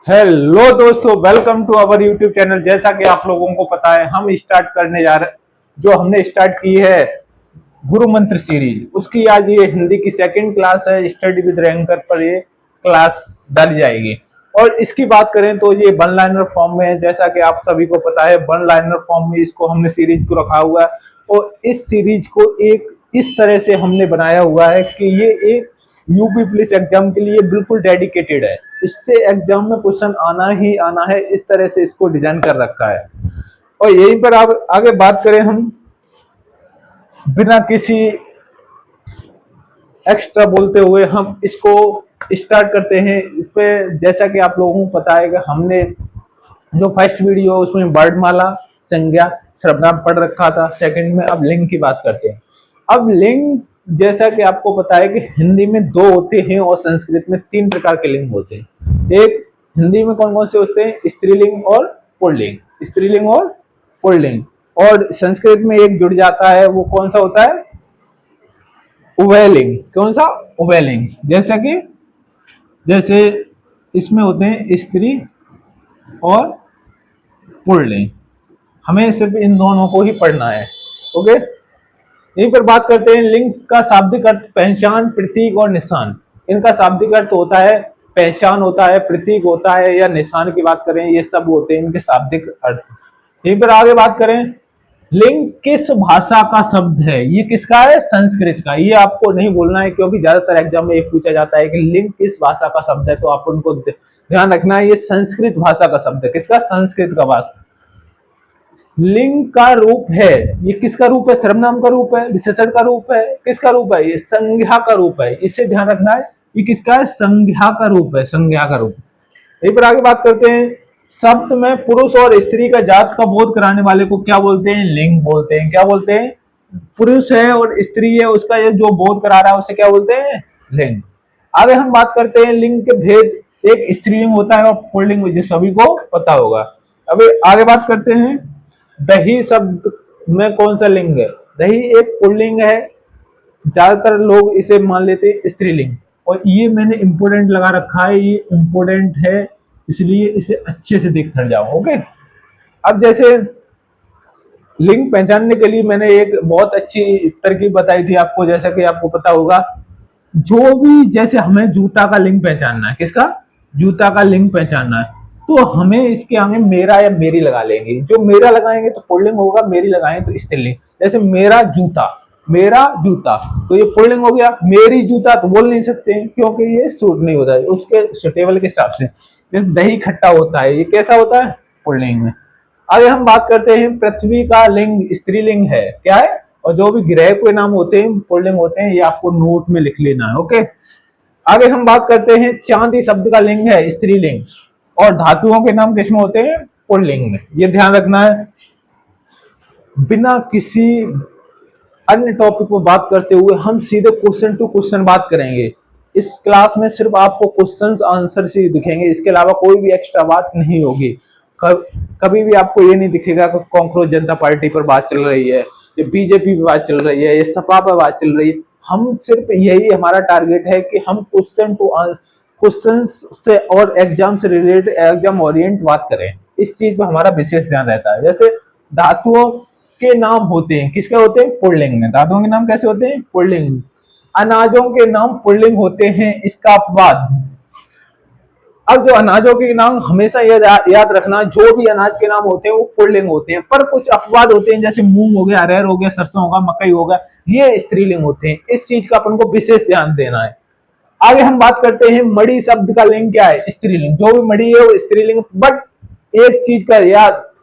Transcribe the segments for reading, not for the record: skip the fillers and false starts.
Hello दोस्तों, welcome to our YouTube channel. जैसा कि आप लोगों को पता है, हम स्टार्ट करने जा रहे जो हमने स्टार्ट की है गुरु मंत्र सीरीज। उसकी आज ये हिंदी की सेकंड क्लास है। स्टडी विद रैंकर पर ये क्लास डाली जाएगी। और इसकी बात करें तो ये वन लाइनर फॉर्म में है। जैसा कि आप सभी को पता है, वन लाइनर फॉर्म में इसको हमने सीरीज को रखा हुआ है। और इस सीरीज को एक इस तरह से हमने बनाया हुआ है कि ये एक यूपी पुलिस एग्जाम के लिए बिल्कुल डेडिकेटेड है। इससे एग्जाम में क्वेश्चन आना ही आना है, इस तरह से इसको डिजाइन कर रखा है। और यहीं पर आप आगे बात करें, हम बिना किसी एक्स्ट्रा बोलते हुए हम इसको स्टार्ट करते हैं। इस पे जैसा कि आप लोगों को पता है कि हमने जो फर्स्ट वीडियो उसमें वर्णमाला, संज्ञा, सर्वनाम पढ़ रखा था। सेकंड में अब लिंग की बात करते हैं। अब लिंग, जैसा कि आपको पता है कि हिंदी में दो होते हैं और संस्कृत में तीन प्रकार के लिंग होते हैं। एक हिंदी में कौन कौन से होते हैं? स्त्रीलिंग और पुल्लिंग। स्त्रीलिंग और पुल्लिंग। और संस्कृत में एक जुड़ जाता है, वो कौन सा होता है? उभयलिंग। कौन सा? उभयलिंग। जैसे इसमें होते हैं स्त्री और पुल्लिंग। हमें सिर्फ इन दोनों को ही पढ़ना है। ओके, यहीं पर बात करते हैं। लिंग का शाब्दिक अर्थ पहचान, प्रतीक और निशान। इनका शाब्दिक अर्थ होता है पहचान, होता है प्रतीक, होता है या निशान की बात करें, ये सब होते हैं इनके शाब्दिक अर्थ। यहीं पर आगे बात करें, लिंग किस भाषा का शब्द है? ये किसका है? संस्कृत का। ये आपको नहीं बोलना है, क्योंकि ज्यादातर एग्जाम में ये पूछा जाता है कि लिंग किस भाषा का शब्द है, तो आप उनको ध्यान रखना है। ये संस्कृत भाषा का शब्द है। किसका? संस्कृत का भाषा। लिंग का रूप है, ये किसका रूप है? सर्वनाम का रूप है, विशेषण का रूप है, किसका रूप है? ये संज्ञा का रूप है। इसे ध्यान रखना है, ये किसका है? संज्ञा का रूप है, संज्ञा का रूप। यहीं पर आगे बात करते हैं, शब्द में पुरुष और स्त्री का जात का बोध कराने वाले को क्या बोलते हैं? लिंग बोलते हैं। क्या बोलते हैं? पुरुष है और स्त्री है, उसका ये जो बोध करा रहा है उसे क्या बोलते हैं? लिंग। आगे हम बात करते हैं लिंग के भेद। एक स्त्रीलिंग होता है और पुल्लिंग, मुझे सभी को पता होगा। अभी आगे बात करते हैं, दही शब्द में कौन सा लिंग है? दही एक पुल्लिंग है, ज्यादातर लोग इसे मान लेते हैं स्त्रीलिंग। और ये मैंने इंपोर्टेंट लगा रखा है, ये इंपोर्टेंट है, इसलिए इसे अच्छे से देखकर जाओ। ओके, अब जैसे लिंग पहचानने के लिए मैंने एक बहुत अच्छी तरकीब बताई थी आपको। जैसा कि आपको पता होगा, जो भी, जैसे हमें जूता का लिंग पहचानना है। किसका? जूता का लिंग पहचानना है, तो हमें इसके आगे मेरा या मेरी लगा लेंगे। जो मेरा लगाएंगे तो पुल्लिंग होगा, मेरी लगाएंगे तो स्त्रीलिंग। जैसे मेरा जूता, मेरा जूता, तो ये पुल्लिंग हो गया। मेरी जूता तो बोल नहीं सकते हैं, क्योंकि ये सूट नहीं होता है उसके सुटेबल के हिसाब से। जैसे दही खट्टा होता है, ये कैसा होता है? पुल्लिंग में। आगे हम बात करते हैं, पृथ्वी का लिंग स्त्रीलिंग है। क्या है? और जो भी ग्रह के नाम होते हैं पुल्लिंग होते हैं, ये आपको नोट में लिख लेना है। ओके, आगे हम बात करते हैं, चांदी शब्द का लिंग है स्त्रीलिंग, और धातुओं के नाम किसमें होते हैं? पुल्लिंग में। ये ध्यान रखना है। बिना किसी अन्य टॉपिक पर बात करते हुए हम सीधे क्वेश्चन टू क्वेश्चन बात करेंगे। इस क्लास में सिर्फ आपको क्वेश्चंस आंसर से दिखेंगे, इसके अलावा कोई भी एक्स्ट्रा बात नहीं होगी। कभी भी आपको ये नहीं दिखेगा कि कांग्रेस जनता पार्टी पर बात चल रही है, ये बीजेपी पर बात चल रही है, ये सपा पर बात चल रही है। हम सिर्फ यही हमारा टारगेट है कि हम क्वेश्चन से और एग्जाम से रिलेटेड, एग्जाम ओरिएंट बात करें। इस चीज पर हमारा विशेष ध्यान रहता है। जैसे धातुओं के नाम होते हैं, किसके होते हैं? पुल्लिंग में। धातुओं के नाम कैसे होते हैं? पुल्लिंग में। अनाजों के नाम पुल्लिंग होते हैं, इसका अपवाद। अब जो अनाजों के नाम हमेशा याद रखना, जो भी अनाज के नाम होते हैं वो पुल्लिंग होते हैं, पर कुछ अपवाद होते हैं। जैसे मूंग हो गया, अरहर हो गया, सरसों होगा, मकई होगा, ये स्त्रीलिंग होते हैं। इस चीज का अपन को विशेष ध्यान देना है। आगे हम बात करते हैं, मणि शब्द का लिंग क्या है? स्त्रीलिंग। जो भी मणि है वो स्त्रीलिंग, बट एक चीज का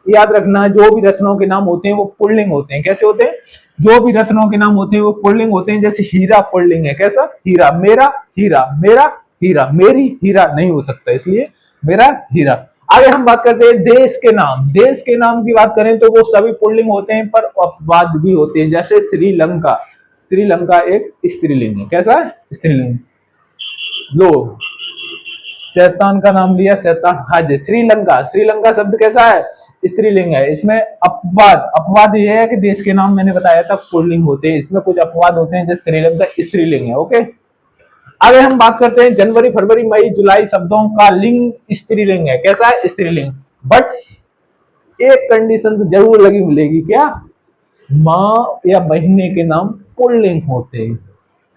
याद रखना, जो भी रत्नों के नाम होते हैं वो पुल्लिंग होते हैं। कैसे होते हैं? जो भी रत्नों के नाम होते हैं वो पुल्लिंग होते हैं। जैसे हीरा पुल्लिंग है। कैसा? हीरा। मेरा हीरा, मेरा हीरा, मेरी हीरा नहीं हो सकता, इसलिए मेरा हीरा। आगे हम बात करते हैं देश के नाम। देश के नाम की बात करें तो वो सभी पुल्लिंग होते हैं, पर अपवाद भी होते हैं। जैसे श्रीलंका, श्रीलंका एक स्त्रीलिंग है। कैसा है? स्त्रीलिंग। लो, शैतान का नाम लिया, शैतान हाज। श्रीलंका, श्रीलंका शब्द कैसा है? स्त्रीलिंग है। इसमें अपवाद यह है कि देश के नाम मैंने बताया था पुल्लिंग होते हैं, इसमें कुछ अपवाद होते हैं। जैसे श्रीलंका स्त्रीलिंग है। ओके, आगे हम बात करते हैं जनवरी, फरवरी, मई, जुलाई शब्दों का लिंग स्त्रीलिंग है। कैसा है? स्त्रीलिंग। बट एक कंडीशन तो जरूर लगी मिलेगी, क्या? माँ या महीने के नाम पुल्लिंग होते हैं।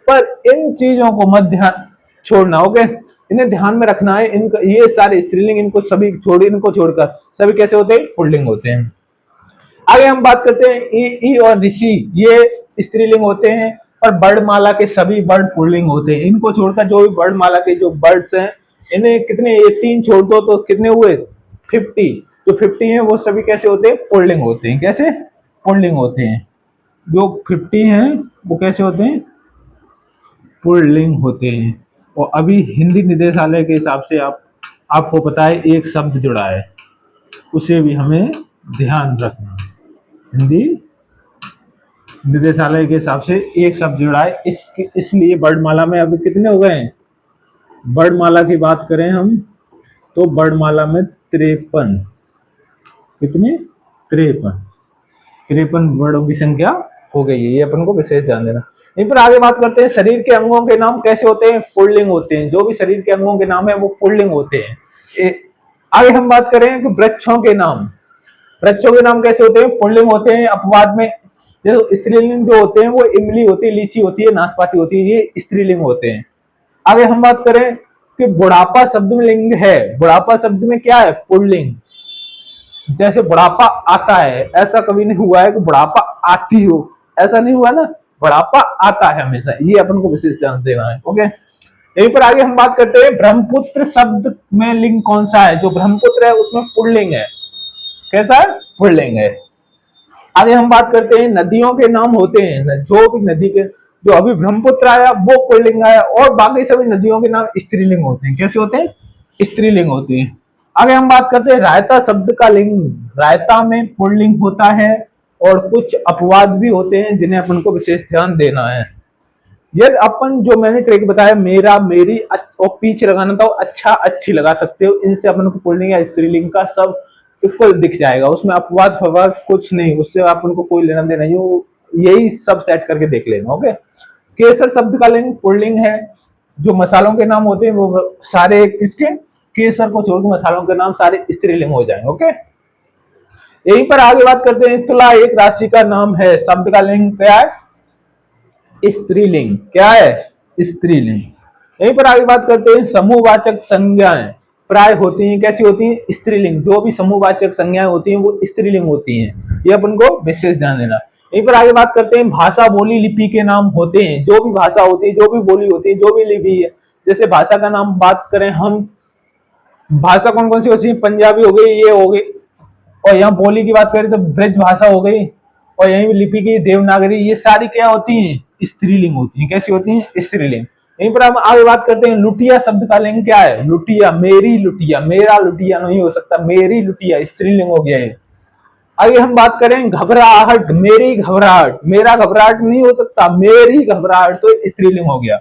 पर इन चीजों को मत ध्यान छोड़ना, ओके? इन्हें ध्यान में रखना है। इनको ये सारे स्त्रीलिंग, इनको सभी छोड़, इनको छोड़कर सभी कैसे होते हैं? पुल्लिंग होते हैं। आगे हम बात करते हैं ई, ई और ऋषि, ये स्त्रीलिंग होते हैं। और वर्णमाला के सभी वर्ड पुल्लिंग होते हैं। इनको छोड़कर जो भी वर्णमाला के जो वर्ड्स हैं, इन्हें कितने, ये तीन छोड़ दो तो कितने हुए? 50। जो 50 हैं वो सभी कैसे होते हैं? पुल्लिंग होते हैं। कैसे? पुल्लिंग होते हैं। जो 50 हैं वो कैसे होते हैं? पुल्लिंग होते हैं। और अभी हिंदी निदेशालय के हिसाब से आपको पता है एक शब्द जुड़ा है, उसे भी हमें ध्यान रखना है। हिंदी निदेशालय के हिसाब से एक शब्द जुड़ा है, इसलिए वर्णमाला में अभी कितने हो गए हैं? वर्णमाला की बात करें हम तो वर्णमाला में 53, कितने? 53 वर्णों की संख्या हो गई है। ये अपन को विशेष ध्यान देना। इन पर आगे बात करते हैं शरीर के अंगों के नाम कैसे होते हैं? पुल्लिंग होते हैं। जो भी शरीर के अंगों के नाम है वो पुल्लिंग होते हैं। आगे हम बात करें कि वृक्षों के नाम, वृक्षों के नाम कैसे होते हैं? पुल्लिंग होते हैं। अपवाद में जो स्त्रीलिंग जो होते हैं वो इमली होती है, लीची होती है, नाशपाती होती है, ये स्त्रीलिंग होते हैं। आगे हम बात करें कि बुढ़ापा शब्द में लिंग है। बुढ़ापा शब्द में क्या है? पुल्लिंग। जैसे बुढ़ापा आता है, ऐसा कभी नहीं हुआ है कि बुढ़ापा आती हो, ऐसा नहीं हुआ ना। बुढ़ापा आता है हमेशा, ये अपन को विशेष ध्यान देना है, ओके? यहीं पर आगे हम बात करते हैं ब्रह्मपुत्र शब्द में लिंग कौन सा है? जो ब्रह्मपुत्र है उसमें पुल्लिंग है। कैसा है? पुल्लिंग है। आगे हम बात करते हैं नदियों के नाम होते हैं। जो भी नदी के, जो अभी ब्रह्मपुत्र आया वो पुल्लिंग आया, और बाकी सभी नदियों के नाम स्त्रीलिंग होते हैं। कैसे होते हैं? स्त्रीलिंग होते हैं। आगे हम बात करते हैं रायता शब्द का लिंग। रायता में पुल्लिंग होता है और कुछ अपवाद भी होते हैं जिन्हें अपन को विशेष ध्यान देना है। यदि अपन जो मैंने ट्रिक बताया, मेरा, मेरी और पीछे लगाना था, अच्छा, अच्छी लगा सकते हो। इनसे अपन को पुल्लिंग या स्त्रीलिंग का सब इक्वल दिख जाएगा, उसमें अपवाद फवाद कुछ नहीं, उससे अपन को कोई लेना देना नहीं। यही सब सेट करके देख लेना, ओके? केसर शब्द का लिंग पुल्लिंग है। जो मसालों के नाम होते हैं वो सारे किसके? केसर को छोड़कर मसालों के नाम सारे स्त्रीलिंग हो जाएंगे, ओके? यहीं पर आगे बात करते हैं तुला एक राशि का नाम है। शब्द का लिंग क्या है? स्त्रीलिंग। क्या है? स्त्रीलिंग। यहीं पर आगे बात करते हैं समूहवाचक संज्ञाएं प्राय होती हैं, कैसी होती हैं? स्त्रीलिंग। जो भी समूहवाचक संज्ञाएं होती हैं वो स्त्रीलिंग होती हैं, ये अपन को विशेष ध्यान देना। यहीं पर आगे बात करते हैं भाषा, बोली, लिपि के नाम होते हैं। जो भी भाषा होती है, जो भी बोली होती है, जो भी लिपि है, जैसे भाषा का नाम बात करें हम, भाषा कौन कौन सी होती है? पंजाबी हो गई, ये हो गई। और यहाँ बोली की बात करें तो ब्रज भाषा हो गई। और यहीं लिपि की देवनागरी, ये सारी क्या होती हैं? स्त्रीलिंग होती हैं। कैसी होती हैं? स्त्रीलिंग। यहीं पर हम आगे बात करते हैं लुटिया शब्द का लिंग क्या है? लुटिया, मेरी लुटिया, मेरा लुटिया नहीं हो सकता, मेरी लुटिया स्त्रीलिंग हो गया है। आगे हम बात करें घबराहट, मेरी घबराहट, मेरा घबराहट नहीं हो सकता, मेरी घबराहट, तो स्त्रीलिंग हो गया।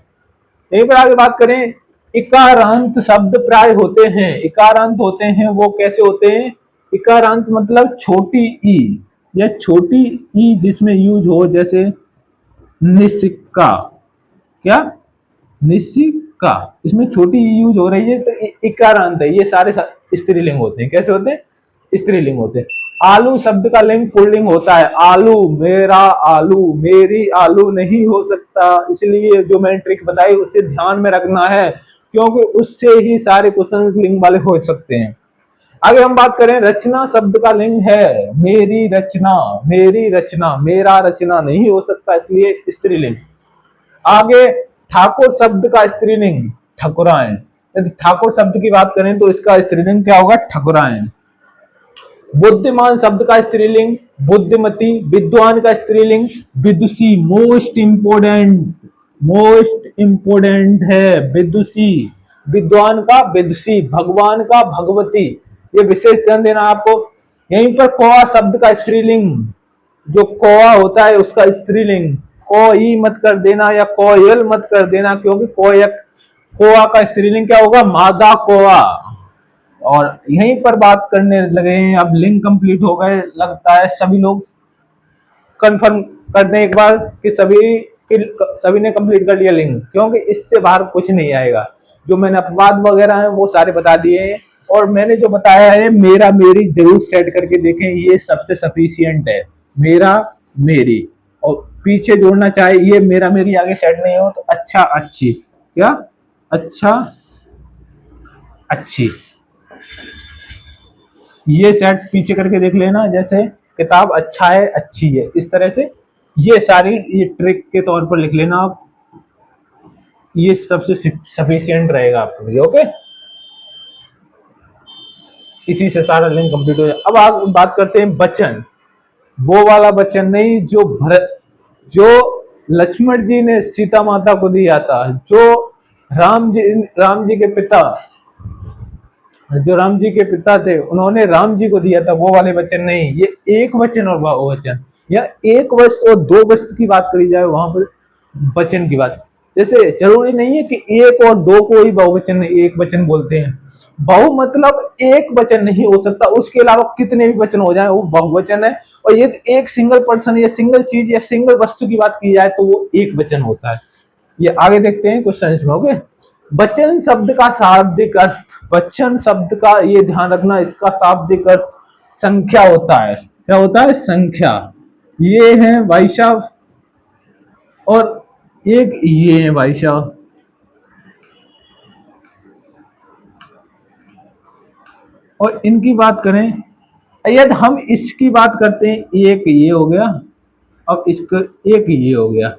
यहीं पर आगे बात करें इकारांत शब्द प्राय होते हैं। इकारांत होते हैं वो कैसे होते हैं? इकारांत मतलब छोटी ई या छोटी ई जिसमें यूज हो, जैसे निसिक्का। क्या? निसिक्का, इसमें छोटी ई यूज हो रही है तो इकारांत है। ये सारे स्त्रीलिंग होते हैं। कैसे होते हैं? स्त्रीलिंग होते हैं। आलू शब्द का लिंग पुल्लिंग होता है। आलू, मेरा आलू, मेरी आलू नहीं हो सकता, इसलिए जो मैंने ट्रिक बताई उसे ध्यान में रखना है, क्योंकि उससे ही सारे क्वेश्चन लिंग वाले हो सकते हैं। आगे हम बात करें रचना शब्द का लिंग है मेरी रचना, मेरी रचना, मेरा रचना नहीं हो सकता, इसलिए स्त्रीलिंग। आगे ठाकुर शब्द का स्त्रीलिंग ठकुराइन। यदि ठाकुर शब्द की बात करें तो इसका स्त्रीलिंग क्या होगा? ठकुराइन। बुद्धिमान शब्द का स्त्रीलिंग बुद्धिमती। विद्वान का स्त्रीलिंग विदुषी। मोस्ट इंपोर्टेंट, मोस्ट इंपोर्टेंट है विदुषी। विद्वान का विदुषी, भगवान का भगवती, ये विशेष ध्यान देना आपको। यहीं पर कौआ शब्द का स्त्रीलिंग, जो कौआ होता है उसका स्त्रीलिंग कोई मत कर देना या कोयल मत कर देना, क्योंकि कोयक, कौआ का स्त्रीलिंग क्या होगा? मादा कौआ। और यहीं पर बात करने लगे हैं, अब लिंक कंप्लीट हो गए लगता है। सभी लोग कंफर्म कर दें एक बार कि सभी कि सभी ने कंप्लीट कर लिया लिंक, क्योंकि इससे बाहर कुछ नहीं आएगा। जो मैंने अपवाद वगैरह है वो सारे बता दिए हैं, और मैंने जो बताया है मेरा मेरी जरूर सेट करके देखें, ये सबसे सफिशियंट है। मेरा मेरी, और पीछे जोड़ना चाहे ये मेरा मेरी आगे सेट नहीं हो तो अच्छा अच्छी, क्या अच्छा अच्छी, ये सेट पीछे करके देख लेना। जैसे किताब अच्छा है अच्छी है, इस तरह से ये सारी ये ट्रिक के तौर पर लिख लेना आप, ये सबसे सफिशियंट रहेगा आपके लिए। ओके, इसी से सारा लिंक कंप्लीट हो जाए। अब आप बात करते हैं वचन, वो वाला वचन नहीं जो जो लक्ष्मण जी ने सीता माता को दिया था, जो राम जी के पिता, जो राम जी के पिता थे उन्होंने राम जी को दिया था, वो वाले वचन नहीं। ये एक वचन और बहुवचन, या एक वस्तु और दो वस्तु की बात करी जाए वहां पर वचन की बात। जैसे जरूरी नहीं है कि एक और दो को ही बहुवचन एक वचन बोलते हैं। बहु मतलब एक वचन नहीं हो सकता, उसके अलावा कितने भी वचन हो जाए वो बहुवचन है। और ये एक सिंगल पर्सन या सिंगल चीज या सिंगल वस्तु की बात की जाए तो वो एक वचन होता है। ये आगे देखते हैं क्वेश्चन में। ओके, वचन शब्द का शाब्दिक अर्थ, वचन शब्द का ये ध्यान रखना, इसका शाब्दिक अर्थ संख्या होता है। क्या होता है? संख्या। ये है भाई साहब, और एक ये है भाई साहब, और इनकी बात करें, यदि हम इसकी बात करते हैं, एक ये हो गया, अब इसका एक ये हो गया,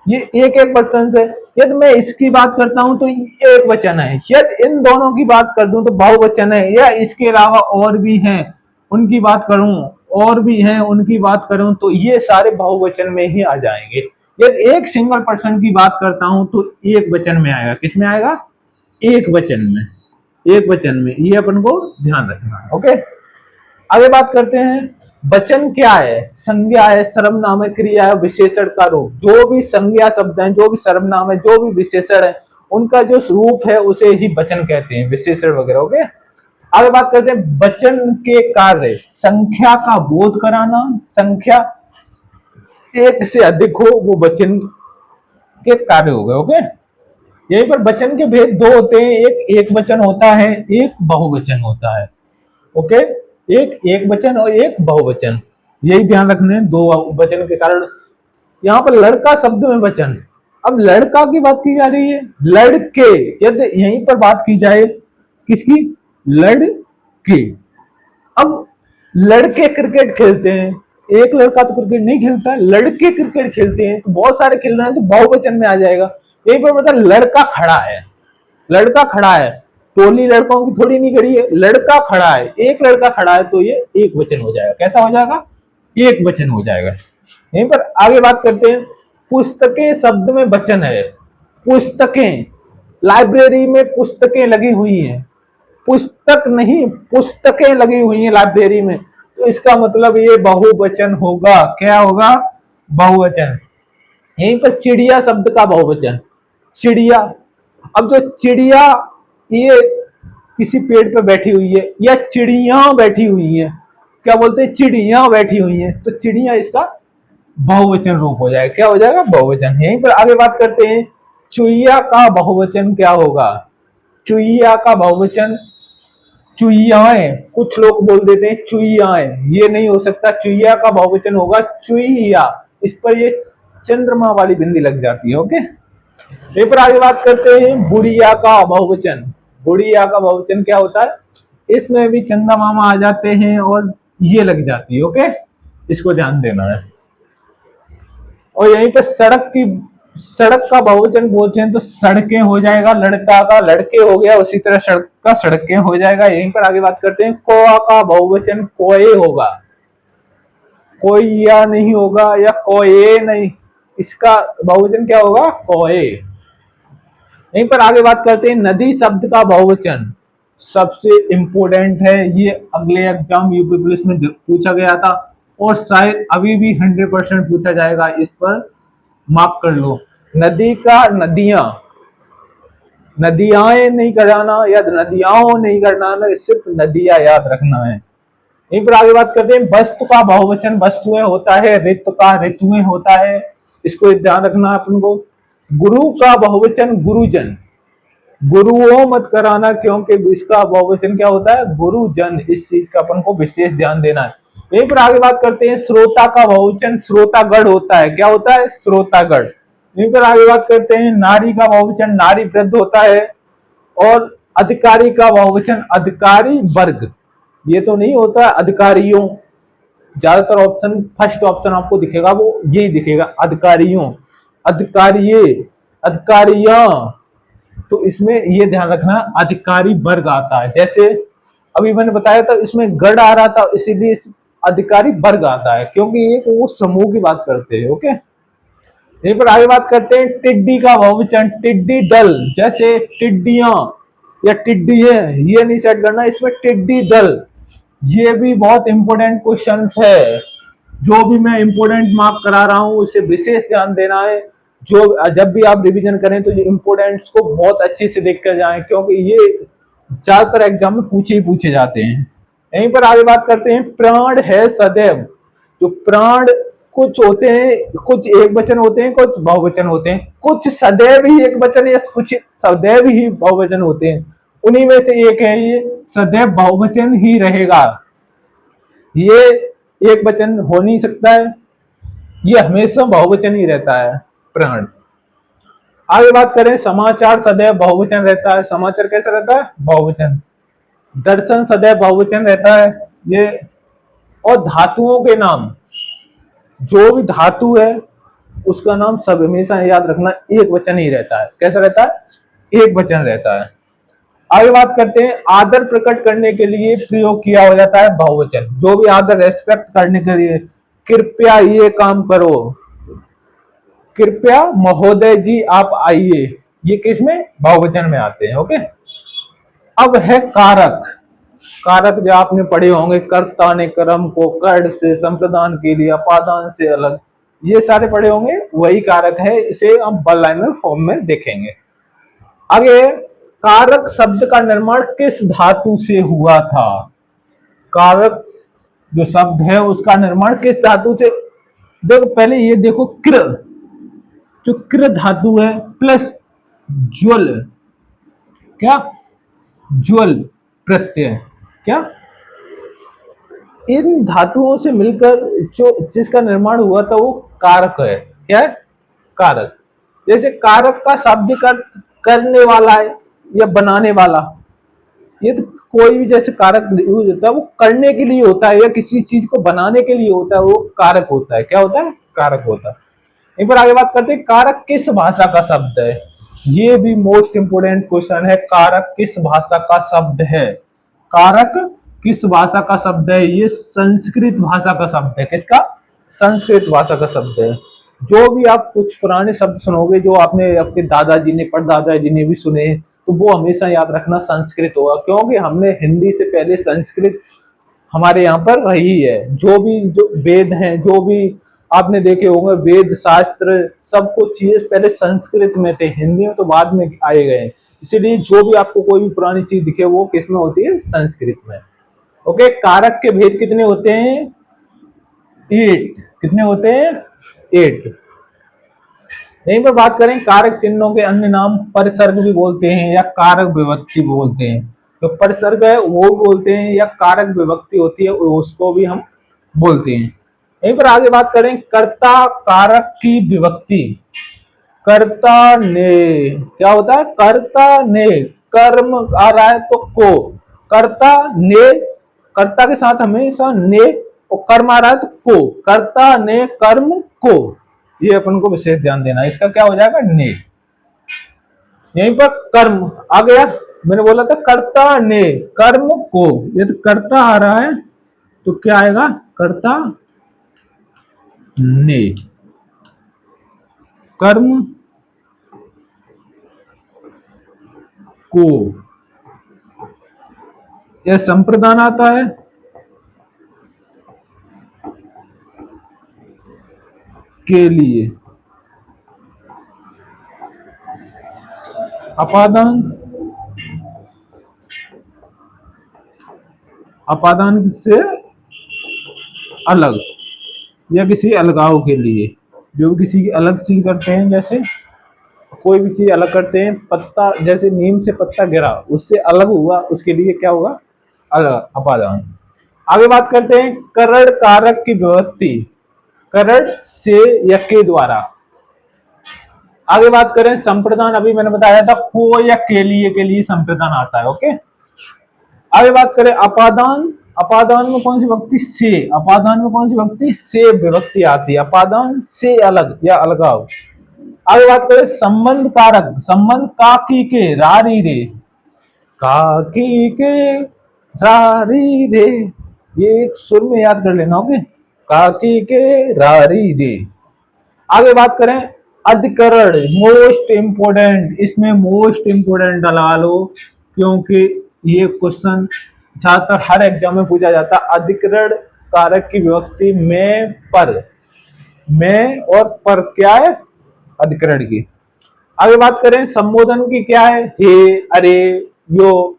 ये एक एक पर्सन से। यदि मैं इसकी बात करता हूं तो ये एक वचन है, यदि इन दोनों की बात कर दूं तो बहुवचन है, या इसके अलावा और भी हैं उनकी बात करूं, और भी हैं उनकी बात करूं तो ये सारे बहुवचन में ही आ जाएंगे। यदि एक सिंगल पर्सन की बात करता हूं तो एक वचन में आएगा। किस में आएगा? एक वचन में, एक वचन में। ये अपन को ध्यान रखना है। ओके, आगे बात करते हैं। वचन क्या है? संज्ञा है, सर्वनाम है, क्रिया है, विशेषण का रूप। जो भी संज्ञा शब्द है, जो भी सर्वनाम है, जो भी विशेषण है, उनका जो रूप है उसे ही वचन कहते हैं, विशेषण वगैरह। ओके, आगे बात करते हैं वचन के कार्य। संख्या का बोध कराना, संख्या एक से अधिक हो वो वचन के कार्य हो गए। ओके, यहीं पर वचन के भेद दो होते हैं, एक वचन होता है, एक बहुवचन होता है। ओके, एक वचन और एक बहुवचन, यही ध्यान रखने। दो वचन के कारण यहाँ पर लड़का शब्द में वचन। अब लड़का की बात की जा रही है, लड़के, यदि यहीं पर बात की जाए किसकी? लड़के। अब लड़के क्रिकेट खेलते हैं, एक लड़का तो क्रिकेट नहीं खेलता, लड़के क्रिकेट खेलते हैं, तो बहुत सारे खेल रहे हैं तो बहुवचन में आ जाएगा। यहीं पर मतलब लड़का खड़ा है, लड़का खड़ा है, टोली लड़कों की थोड़ी नहीं खड़ी है, लड़का खड़ा है, एक लड़का खड़ा है, तो ये एक वचन हो जाएगा। कैसा हो जाएगा? एक वचन हो जाएगा। यहीं पर आगे बात करते हैं। पुस्तकें शब्द में वचन है। पुस्तकें, लाइब्रेरी में पुस्तकें लगी हुई हैं, पुस्तक नहीं पुस्तकें लगी हुई हैं लाइब्रेरी में, तो इसका मतलब ये बहुवचन होगा। क्या होगा? बहुवचन। यहीं पर चिड़िया शब्द का बहुवचन, चिड़िया। अब जो चिड़िया ये किसी पेड़ पे बैठी हुई है, या चिड़िया बैठी हुई है, क्या बोलते हैं? चिड़िया बैठी हुई है, तो चिड़िया इसका बहुवचन रूप हो जाएगा। क्या हो जाएगा? बहुवचन। यहीं पर आगे बात करते हैं। चुईया का बहुवचन क्या होगा? चुईया का बहुवचन चुईयाएं, कुछ लोग बोल देते हैं चुईयाएं, ये नहीं हो सकता। चुईया का बहुवचन होगा चुईया। इस पर ये चंद्रमा वाली बिंदी लग जाती है। ओके, पर आगे बात करते हैं बुढ़िया का बहुवचन। बुढ़िया का बहुवचन क्या होता है? इसमें भी चंदा मामा आ जाते हैं और ये लग जाती है। ओके, इसको ध्यान देना है। और यहीं पे सड़क का बहुवचन बोलते हैं तो सड़कें हो जाएगा, लड़का का लड़के हो गया, उसी तरह सड़क का सड़कें हो जाएगा। यहीं पर आगे बात करते हैं। कोआ का बहुवचन कोए होगा, कोई या नहीं होगा, या कोए नहीं, इसका बहुवचन क्या होगा? कोए। यहीं पर आगे बात करते हैं। नदी शब्द का बहुवचन सबसे इंपोर्टेंट है, ये अगले एग्जाम यूपी पुलिस में पूछा गया था, और शायद अभी भी 100% पूछा जाएगा। इस पर मार्क कर लो। नदी का नदियां, नदियां नहीं कराना या नदियाओं नहीं करना, सिर्फ नदियां याद रखना है। यहीं पर आगे बात करते हैं। वस्तु का बहुवचन वस्तुएं होता है, ऋतु का ऋतुएं होता है, इसको ध्यान रखना है अपन को। गुरु का बहुवचन गुरुजन, गुरुओं मत कराना, क्योंकि इसका बहुवचन क्या होता है, गुरुजन। इस चीज का अपन को विशेष ध्यान देना है। यहीं पर आगे बात करते हैं, श्रोता का बहुवचन श्रोतागढ़ होता है। क्या होता है, श्रोतागढ़। यहीं पर आगे बात करते हैं, नारी का बहुवचन नारी वृद्ध होता है। और अधिकारी का बहुवचन अधिकारी वर्ग। ये तो नहीं होता अधिकारियों, ज्यादातर ऑप्शन फर्स्ट ऑप्शन आपको दिखेगा वो यही दिखेगा, अधिकारियों, अधिकारिये, अधिकारियां। तो इसमें ये ध्यान रखना अधिकारी वर्ग आता है। जैसे अभी मैंने बताया था इसमें गढ़ आ रहा था, इसीलिए अधिकारी वर्ग आता है, क्योंकि ये वो समूह की बात करते हैं। ओके, यहीं पर आगे बात करते हैं, टिड्डी का बहुवचन टिड्डी दल। जैसे टिड्डियां या टिड्डी है, ये नहीं सेट करना, इसमें टिड्डी दल। ये भी बहुत इंपॉर्टेंट क्वेश्चन है, जो भी मैं इंपॉर्टेंट मार्क करा रहा हूं उसे विशेष ध्यान देना है। जो जब भी आप रिवीजन करें तो ये इंपॉर्टेंट्स को बहुत अच्छे से देख कर जाएं, क्योंकि ये ज्यादातर एग्जाम में पूछे जाते हैं। यहीं पर आगे बात करते हैं, प्राण है सदैव। जो प्राण कुछ होते हैं, कुछ एक वचन होते हैं, कुछ बहुवचन होते हैं, कुछ सदैव ही एक वचन या कुछ सदैव ही बहुवचन होते हैं। उन्हीं में से एक है ये, सदैव बहुवचन ही रहेगा, ये एक वचन हो नहीं सकता है, ये हमेशा बहुवचन ही रहता है, प्राण। आगे बात करें, समाचार सदैव बहुवचन रहता है। समाचार कैसा रहता है, बहुवचन। दर्शन सदैव बहुवचन रहता है ये। और धातुओं के नाम, जो भी धातु है उसका नाम सब हमेशा याद रखना एक वचन ही रहता है। कैसा रहता है, एक वचन रहता है। आगे बात करते हैं, आदर प्रकट करने के लिए प्रयोग किया हो जाता है बहुवचन। जो भी आदर रेस्पेक्ट करने के लिए, कृपया ये काम करो, कृपया महोदय जी आप आइए, ये किस में, बहुवचन में आते हैं। ओके, अब है कारक। कारक जो आपने पढ़े होंगे, कर्ता ने कर्म को कर्ण से संप्रदान के लिए अपादान से अलग, ये सारे पढ़े होंगे, वही कारक है। इसे हम वन लाइनर फॉर्म में देखेंगे। आगे, कारक शब्द का निर्माण किस धातु से हुआ था। कारक जो शब्द है उसका निर्माण किस धातु से, देखो पहले ये देखो, कृ, जो कृ धातु है प्लस ज्वल, क्या, ज्वल प्रत्यय, क्या, इन धातुओं से मिलकर जो जिसका निर्माण हुआ था वो कारक है। क्या है, कारक। जैसे कारक का शाब्दिक अर्थ करने वाला है या बनाने वाला, ये तो कोई भी जैसे कारक यूज होता है वो करने के लिए होता है या किसी चीज को बनाने के लिए होता है, वो कारक होता है। क्या होता है, कारक होता है। एक बार आगे बात करते हैं, कारक किस भाषा का शब्द है। ये भी मोस्ट इंपोर्टेंट क्वेश्चन है, कारक किस भाषा का शब्द है। कारक किस भाषा का शब्द है, ये संस्कृत भाषा का शब्द है। किसका, संस्कृत भाषा का शब्द है। जो भी आप कुछ पुराने शब्द सुनोगे, जो आपने आपके दादाजी ने परदादाजी ने भी सुने, तो वो हमेशा याद रखना संस्कृत होगा, क्योंकि हमने हिंदी से पहले संस्कृत हमारे यहाँ पर रही है। जो भी जो वेद हैं, जो भी आपने देखे होंगे वेद शास्त्र, सब कुछ चीजें पहले संस्कृत में थे, हिंदी में तो बाद में आए गए। इसीलिए जो भी आपको कोई भी पुरानी चीज दिखे वो किस में होती है, संस्कृत में। ओके, कारक के भेद कितने होते हैं, 8। कितने होते हैं, 8। यहीं पर बात करें, कारक चिन्हों के अन्य नाम परिसर्ग भी बोलते हैं या कारक विभक्ति बोलते हैं। तो परिसर्ग है वो बोलते हैं, या कारक विभक्ति होती है उसको भी हम बोलते हैं। यहीं पर आगे बात करें, कर्ता कारक की विभक्ति। कर्ता ने, क्या होता है, कर्ता ने, कर्म आ रहा है तो को, कर्ता ने, कर्ता के साथ हमेशा ने, और कर्म आ रहा है तो को, कर्ता ने कर्म को, ये अपन को विशेष ध्यान देना है। इसका क्या हो जाएगा, ने। यहीं पर कर्म आ गया, मैंने बोला था कर्ता ने कर्म को, ये तो कर्ता आ रहा है तो क्या आएगा, कर्ता ने कर्म को। यह संप्रदान आता है, के लिए। अपादान, अपादान से अलग या किसी अलगाव के लिए, जो भी किसी की अलग चीज करते हैं, जैसे कोई भी चीज अलग करते हैं, पत्ता जैसे नीम से पत्ता गिरा, उससे अलग हुआ, उसके लिए क्या होगा? अलग, अपादान। आगे बात करते हैं करण कारक की विभक्ति, करण से या के द्वारा। आगे बात करें संप्रदान, अभी मैंने बताया था को या के लिए संप्रदान आता है। ओके, आगे बात करें अपादान। अपादान में कौन सी विभक्ति? से। अपादान में कौन सी विभक्ति? से विभक्ति आती है। अपादान से अलग या अलगाव। आगे बात करें संबंध कारक, संबंध काकी के रारी रे, काकी के रारी रे, ये एक सुर में याद कर लेना। ओके, काकी के रारी रे। आगे बात करें अधिकरण, मोस्ट इंपोर्टेंट, इसमें मोस्ट इंपोर्टेंट डलवा लो, क्योंकि ये क्वेश्चन ज्यादातर हर एग्जाम में पूछा जाता है। अधिकरण कारक की विभक्ति में, पर, में और पर क्या है? अधिकरण की। आगे बात करें संबोधन की, क्या है? हे, अरे, यो,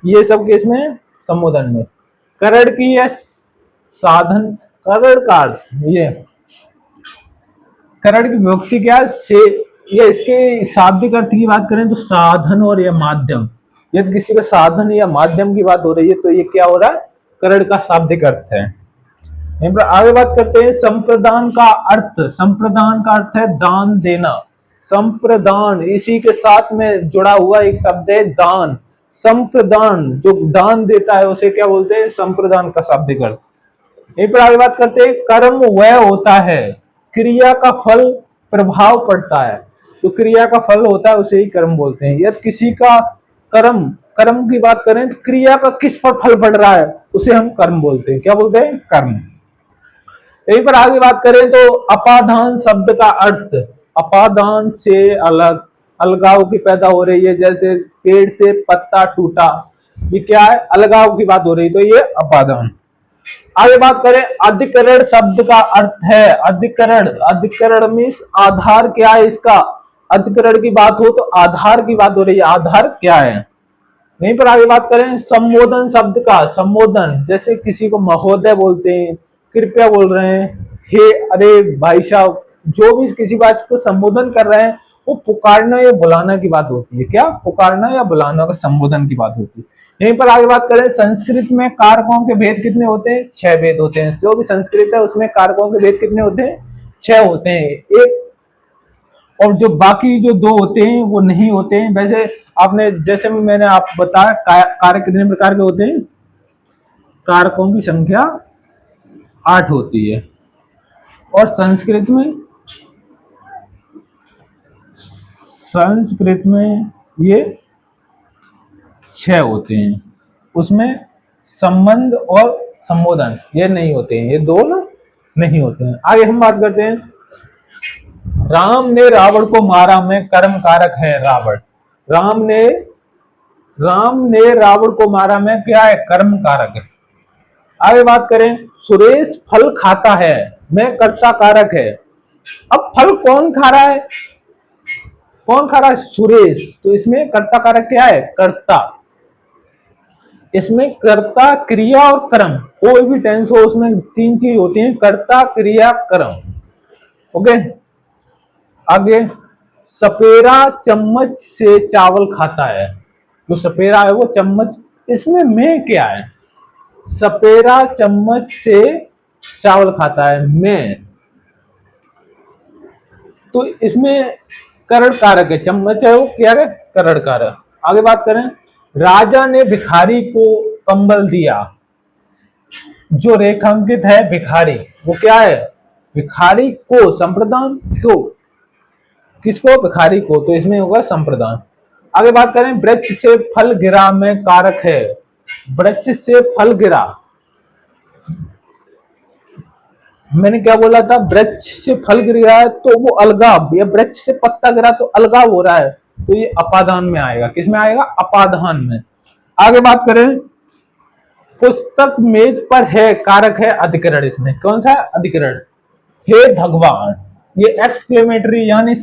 ये सब किस में? संबोधन में। करण की है साधन, करण का ये करण की विभक्ति क्या है? से। ये इसके शाब्दिक अर्थ की बात करें तो साधन और यह माध्यम, यदि किसी का साधन या माध्यम की बात हो रही है तो ये क्या हो रहा है? करण का शाब्दिक अर्थ है। आगे बात करते हैं संप्रदान का अर्थ। संप्रदान का अर्थ है दान देना। संप्रदान, इसी के साथ में जुड़ा हुआ एक शब्द है दान। संप्रदान, जो दान देता है उसे क्या बोलते हैं? संप्रदान का शाब्दिक अर्थ। यहीं पर आगे बात करते हैं कर्म वह होता है, क्रिया का फल प्रभाव पड़ता है। तो क्रिया का फल होता है उसे ही कर्म बोलते हैं। यदि किसी का कर्म, कर्म की बात करें तो क्रिया का किस पर फल पड़ रहा है उसे हम कर्म बोलते हैं। क्या बोलते हैं? कर्म। यहीं पर आगे बात करें तो अपादान शब्द का अर्थ, अपादान से अलग, अलगाव की पैदा हो रही है, जैसे पेड़ से पत्ता टूटा, ये क्या है? अलगाव की बात हो रही है, तो ये अपादान। आगे बात करें अधिकरण शब्द का अर्थ है, अधिकरण, अधिकरण मीन्स आधार क्या है इसका? अधिकरण की बात हो तो आधार की बात हो रही है, आधार क्या है? यहीं पर आगे बात करें संबोधन शब्द का, संबोधन, जैसे किसी को महोदय बोलते हैं, कृपया बोल रहे हैं, हे, अरे, भाई साहब, जो भी किसी बात को संबोधन कर रहे हैं वो पुकारना या बुलाना की बात होती है। क्या? पुकारना या बुलाना का संबोधन की बात होती है। यहीं पर आगे बात करें संस्कृत में कारकों के भेद कितने होते हैं? 6 भेद होते हैं। जो भी संस्कृत है उसमें कारकों के भेद कितने होते हैं? 6 होते हैं। एक, और जो बाकी जो 2 होते हैं वो नहीं होते हैं। वैसे आपने, जैसे मैंने आप बताया कारक कितने प्रकार के होते हैं? कारकों की संख्या 8 होती है। और संस्कृत में ये 6 होते हैं। उसमें संबंध और संबोधन ये नहीं होते हैं, ये दोनों नहीं होते हैं। आगे हम बात करते हैं राम ने रावण को मारा में कर्म कारक है रावण। राम ने रावण को मारा में क्या है? कर्म कारक है। आगे बात करें सुरेश फल खाता है में कर्ता कारक है। अब फल कौन खा रहा है? कौन खा रहा है? सुरेश। तो इसमें कर्ता कारक क्या है? कर्ता। इसमें कर्ता, क्रिया और कर्म, कोई भी टेंस हो उसमें 3 चीज होती हैं, कर्ता, क्रिया, कर्म। ओके, आगे सपेरा चम्मच से चावल खाता है। जो सपेरा है वो चम्मच, इसमें में क्या है? सपेरा चम्मच से चावल खाता है, में, तो इसमें करण कारक है, चम्मच है वो क्या है? करण कारक। आगे बात करें राजा ने भिखारी को कंबल दिया। जो रेखांकित है भिखारी, वो क्या है? भिखारी को, संप्रदान, तो किसको? भिखारी को, तो इसमें होगा संप्रदान। आगे बात करें वृक्ष से फल गिरा में कारक है। वृक्ष से फल गिरा, मैंने क्या बोला था? वृक्ष से फल गिर रहा है तो वो अलगाव, या वृक्ष से पत्ता गिरा तो अलगाव हो रहा है, तो ये अपादान में आएगा। किसमें आएगा? अपादान में। आगे बात करें पुस्तक मेज पर है, कारक है अधिकरण। इसमें कौन सा अधिकरण? हे भगवान, ये एक्सक्लेमेटरी यानी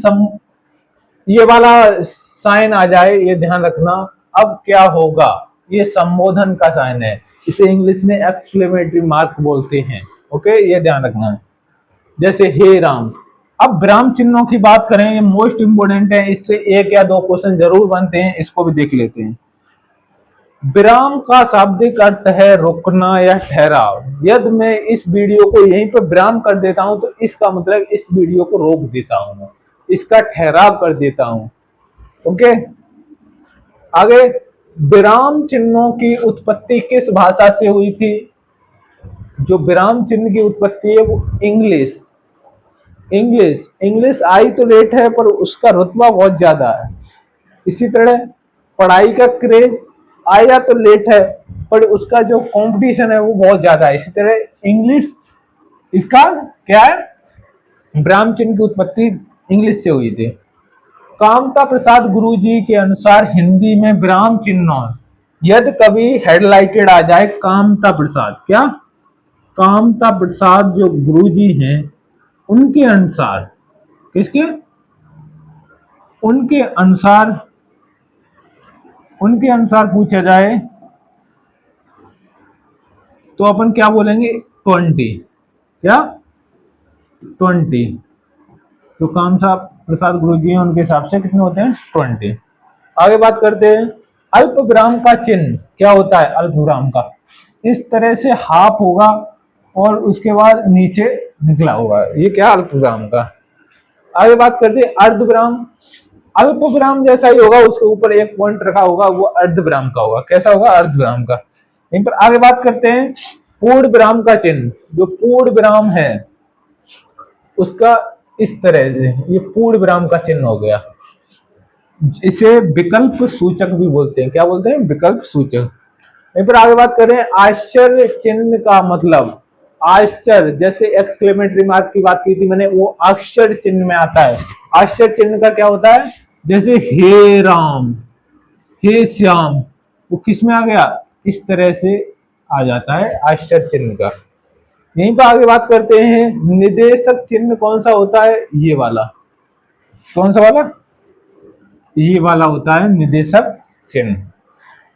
ये वाला साइन आ जाए, ये ध्यान रखना। अब क्या होगा? ये संबोधन का साइन है, इसे इंग्लिश में एक्सक्लेमेटरी मार्क बोलते हैं। ओके, ये ध्यान रखना है। जैसे हे राम, अब विराम चिन्हों की बात करें, ये मोस्ट इंपोर्टेंट है, इससे एक या दो क्वेश्चन जरूर बनते हैं, इसको भी देख लेते हैं। विराम का शाब्दिक अर्थ है रुकना या ठहराव। यदि मैं इस वीडियो को यहीं पर विराम कर देता हूं तो इसका मतलब इस वीडियो को रोक देता हूं, इसका ठहराव कर देता हूं। ओके, आगे, विराम चिन्हों की उत्पत्ति किस भाषा से हुई थी? जो विराम चिन्ह की उत्पत्ति है वो इंग्लिश इंग्लिश इंग्लिश आई तो लेट है पर उसका रुतबा बहुत ज्यादा है। इसी तरह पढ़ाई का क्रेज आया तो लेट है पर उसका जो कंपटीशन है वो बहुत ज्यादा है। इसी तरह इंग्लिश, इसका क्या है, विराम चिन्ह की उत्पत्ति इंग्लिश से हुई थी। कामता प्रसाद गुरुजी के अनुसार हिंदी में विराम चिन्ह, यदि कभी हेडलाइटेड आ जाए कामता प्रसाद, क्या कामता प्रसाद जो गुरुजी हैं उनके अनुसार, किसके, उनके अनुसार, उनके अनुसार पूछा जाए तो अपन क्या बोलेंगे, 20, क्या 20। तो कामता प्रसाद गुरुजी हैं उनके हिसाब से कितने होते हैं, 20। आगे बात करते हैं, अल्प विराम का चिन्ह क्या होता है? अल्प विराम का इस तरह से हाफ होगा और उसके बाद नीचे निकला होगा, ये क्या अल्प विराम का। आगे बात करते हैं अर्ध विराम। अल्प विराम जैसा ही होगा, उसके ऊपर एक पॉइंट रखा होगा, वो अर्ध विराम का होगा। कैसा होगा? अर्ध विराम का। यहीं पर आगे बात करते हैं पूर्ण विराम का चिन्ह। जो पूर्ण विराम है उसका इस तरह से, ये पूर्ण विराम का चिन्ह हो गया। इसे विकल्प सूचक भी बोलते हैं। क्या बोलते हैं? विकल्प सूचक। यहीं पर आगे बात करें आश्चर्य चिन्ह का मतलब। आश्चर्य, जैसे एक्सक्लेमेटरी मार्क की बात की थी मैंने, वो आश्चर्य चिन्ह में आता है। आश्चर्य चिन्ह का क्या होता है? जैसे हे राम, हे श्याम, वो किस में आ गया? इस तरह से आ जाता है आश्चर्य चिन्ह का। यहीं पर आगे बात करते हैं निदेशक चिन्ह कौन सा होता है? ये वाला। कौन सा वाला? ये वाला होता है निदेशक चिन्ह।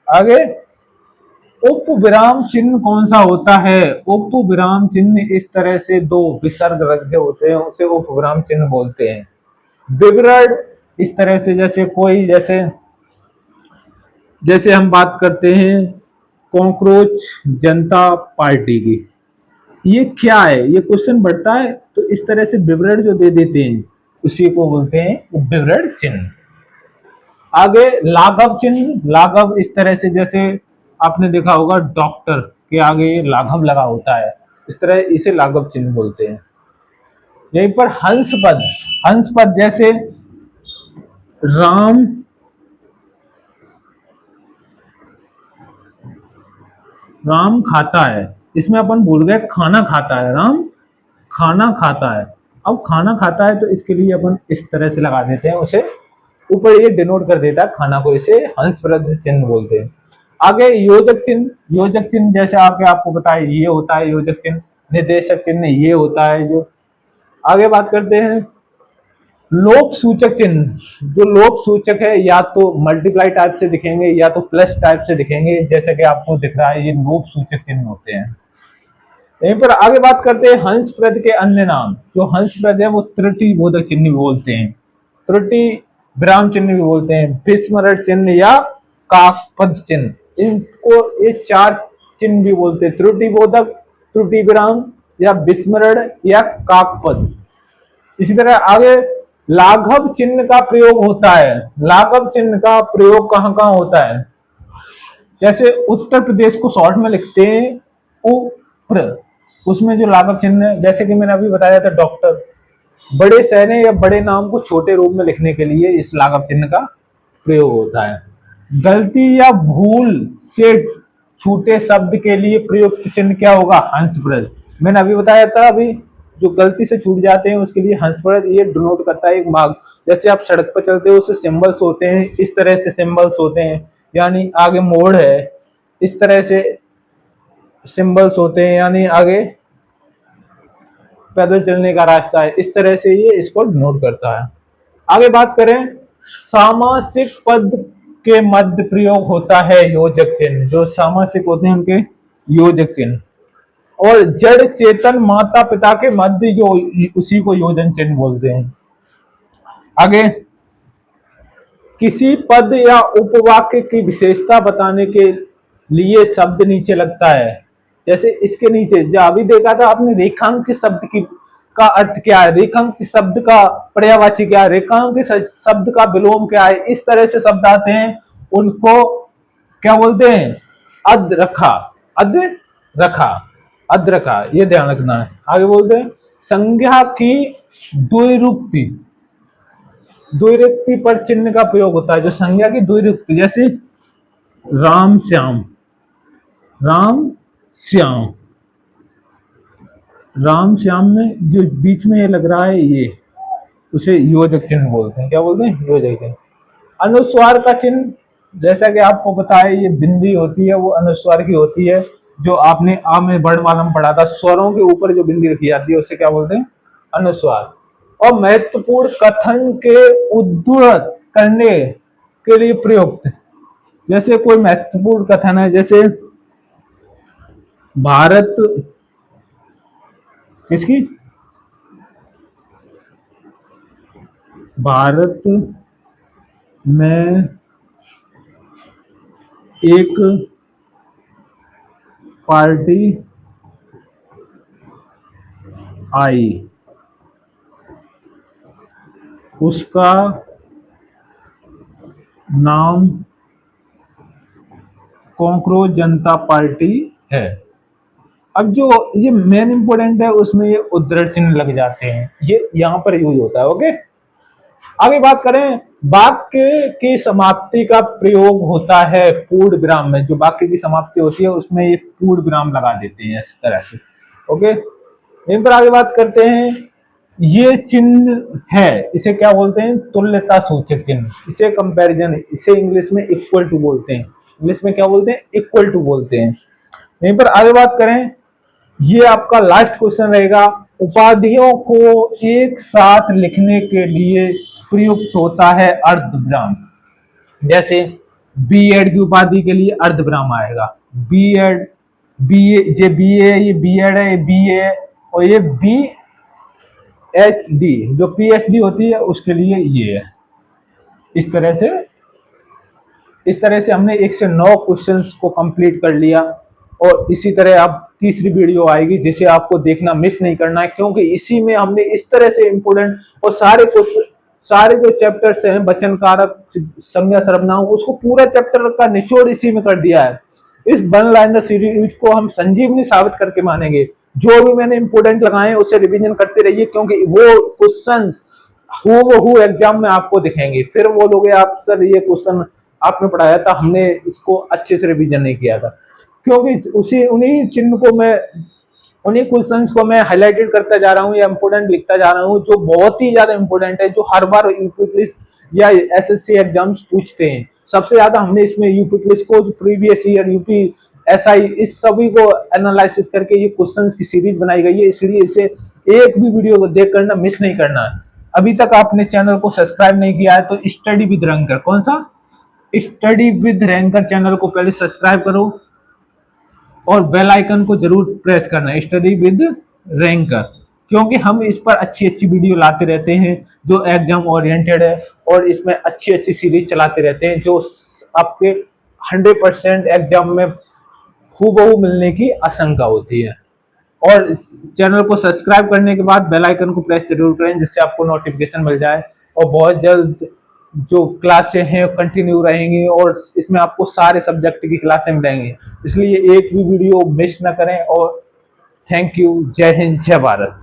आगे, उप विराम चिन्ह कौन सा होता है? उप विराम चिन्ह इस तरह से दो विसर्ग रखे होते हैं, उसे उप विराम चिन्ह बोलते हैं। विवरण इस तरह से, जैसे कोई, जैसे जैसे हम बात करते हैं कॉकरोच जनता पार्टी की, ये क्या है? ये क्वेश्चन बढ़ता है तो इस तरह से विवरण जो दे देते हैं उसी को बोलते हैं विवरण चिन्ह। आगे लाघव चिन्ह। लाघव इस तरह से, जैसे आपने देखा होगा डॉक्टर के आगे लाघव लगा होता है, इस तरह इसे लाघव चिन्ह बोलते हैं। यहीं पर हंस पद। हंस पद जैसे राम राम खाता है, इसमें अपन भूल गए खाना खाता है, राम खाना खाता है। अब खाना खाता है तो इसके लिए अपन इस तरह से लगा देते हैं, उसे ऊपर ये डिनोट कर देता है खाना को, इसे हंस पद चिन्ह बोलते हैं। आगे योजक चिन्ह। योजक चिन्ह जैसे आगे आपको बताया ये होता है योजक चिन्ह। निर्देशक चिन्ह ये होता है जो। आगे बात करते हैं लोक सूचक चिन्ह। जो लोक सूचक है या तो मल्टीप्लाई टाइप से दिखेंगे या तो प्लस टाइप से दिखेंगे, जैसे कि आपको दिख रहा है, ये लोक सूचक चिन्ह होते हैं। यहीं पर आगे बात करते हैं हंस पद के अन्य नाम। जो हंस पद है वो त्रुटि बोधक चिन्ह भी बोलते हैं, त्रुटि विराम चिन्ह भी बोलते हैं, विस्मरण चिन्ह या काकपद चिन्ह। इनको ये चार चिन्ह भी बोलते हैं, त्रुटि बोधक, त्रुटि विराम या विस्मरण या काकपद। इसी तरह आगे लाघव चिन्ह का प्रयोग होता है। लाघव चिन्ह का प्रयोग कहां कहां होता है? जैसे उत्तर प्रदेश को शॉर्ट में लिखते हैं उप्र, उसमें जो लाघव चिन्ह है, जैसे कि मैंने अभी बताया था डॉक्टर, बड़े शहरों या बड़े नाम को छोटे रूप में लिखने के लिए इस लाघव चिन्ह का प्रयोग होता है। गलती या भूल से छूटे शब्द के लिए प्रयुक्त चिन्ह क्या होगा? हंसप्रद। मैंने अभी बताया था, अभी जो गलती से छूट जाते हैं उसके लिए हंसप्रद ये डिनोट करता है एक मार्ग। जैसे आप सड़क पर चलते हो, उससे सिंबल्स होते हैं, इस तरह से सिंबल्स होते हैं, यानी आगे मोड़ है, इस तरह से सिंबल्स होते हैं, यानी आगे पैदल चलने का रास्ता है, इस तरह से ये इसको डिनोट करता है। आगे बात करें सामासिक पद के मध्य प्रयोग होता है योजक चिन्ह। जो सामासिक होते हैं उनके योजक चिन्ह। और जड़ चेतन माता पिता के मध्य जो, उसी को योजन चिन्ह बोलते हैं। आगे, किसी पद या उपवाक्य की विशेषता बताने के लिए शब्द नीचे लगता है। जैसे इसके नीचे जो अभी देखा था आपने, रेखांकित शब्द की का अर्थ क्या है, रेखांकित शब्द का पर्यायवाची क्या है, रेखांकित शब्द का विलोम क्या है, इस तरह से शब्द आते हैं, उनको क्या बोलते हैं, अद्रखा, अद्रखा, अद्रखा, ये ध्यान रखना है। आगे बोलते हैं, संज्ञा की द्विरूपति, द्विरूपति पर चिन्ह का प्रयोग होता है। जो संज्ञा की द्विरूपति, जैसे राम श्याम, राम श्याम, राम श्याम में जो बीच में ये लग रहा है, ये उसे योजक चिन्ह बोलते हैं। क्या बोलते हैं, योजक चिन्ह। अनुस्वार का चिन्ह, जैसा कि आपको पता है, ये बिंदी होती है, वो अनुस्वार की होती है। जो आपने आ में वर्णमाला में पढ़ा था, स्वरों के ऊपर जो बिंदी रखी जाती है उसे क्या बोलते हैं, अनुस्वार। और महत्वपूर्ण कथन के उद्धृत करने के लिए प्रयुक्त, जैसे कोई महत्वपूर्ण कथन है, जैसे भारत किसकी, भारत में एक पार्टी आई, उसका नाम कॉकरोच जनता पार्टी है। अब जो ये मेन इंपोर्टेंट है, उसमें ये उद्धरण चिन्ह लग जाते हैं, ये यहां पर यूज होता है। ओके, आगे बात करें, वाक्य की समाप्ति का प्रयोग होता है पूर्ण विराम में। जो वाक्य की समाप्ति होती है उसमें ये पूर्ण विराम लगा देते हैं इस तरह से। ओके, इन पर आगे बात करते हैं। ये चिन्ह है, इसे क्या बोलते हैं, तुल्यता सूचक चिन्ह, इसे कंपैरिजन, इसे इंग्लिश में इक्वल टू बोलते हैं। इंग्लिश में क्या बोलते हैं, इक्वल टू बोलते हैं। यहीं पर आगे बात करें, ये आपका लास्ट क्वेश्चन रहेगा। उपाधियों को एक साथ लिखने के लिए प्रयुक्त होता है अर्धविराम। जैसे बीएड की उपाधि के लिए अर्धविराम आएगा, बीएड, बीए, ये बीए, ये बीएड है, ये बीए, और ये बी एच डी, जो पीएचडी होती है उसके लिए ये है। इस तरह से हमने 1 से 9 क्वेश्चंस को कंप्लीट कर लिया। और इसी तरह अब तीसरी वीडियो आएगी, जिसे आपको देखना मिस नहीं करना है, क्योंकि इसी में हमने इस तरह से इंपोर्टेंट और सारे जो चैप्टर्स हैं, वचन कारक, संज्ञा, सर्वनाम, उसको पूरा चैप्टर का निचोड़ इसी में कर दिया है। इस वन लाइनर सीरीज को हम संजीवनी साबित करके मानेंगे। जो भी मैंने इंपोर्टेंट लगाए हैं उसे रिवीजन करते रहिए, क्योंकि वो क्वेश्चन हूबहू एग्जाम में आपको दिखेंगे। फिर बोलोगे आप सर ये क्वेश्चन आपने पढ़ाया था, हमने इसको अच्छे से रिवीजन नहीं किया था। क्योंकि उन्हीं चिन्ह को मैं, उन्हीं क्वेश्चंस को मैं हाईलाइटेड करता जा रहा हूँ या इंपोर्टेंट लिखता जा रहा हूँ, जो बहुत ही ज्यादा इंपोर्टेंट है, जो हर बार यूपी पुलिस या एसएससी एग्जाम्स पूछते हैं। सबसे ज्यादा हमने इसमें यूपी पुलिस को, प्रीवियस ईयर यूपी एसआई, इस सभी को एनालिसिस करके ये क्वेश्चंस की सीरीज बनाई गई है। इसलिए इसे एक भी वीडियो को देख करना मिस नहीं करना है। अभी तक आपने चैनल को सब्सक्राइब नहीं किया है तो स्टडी विद रैंकर, कौन सा, स्टडी विद रैंकर चैनल को पहले सब्सक्राइब करो और बेल आइकन को जरूर प्रेस करना, स्टडी विद रैंकर, क्योंकि हम इस पर अच्छी अच्छी वीडियो लाते रहते हैं जो एग्जाम ओरिएंटेड है, और इसमें अच्छी अच्छी सीरीज चलाते रहते हैं जो आपके 100% एग्जाम में हूबहू मिलने की आशंका होती है। और चैनल को सब्सक्राइब करने के बाद बेल आइकन को प्रेस जरूर करें, जिससे आपको नोटिफिकेशन मिल जाए। और बहुत जल्द जो क्लासें हैं कंटिन्यू रहेंगी, और इसमें आपको सारे सब्जेक्ट की क्लासें मिलेंगी, इसलिए एक भी वीडियो मिस ना करें। और थैंक यू, जय हिंद, जय भारत।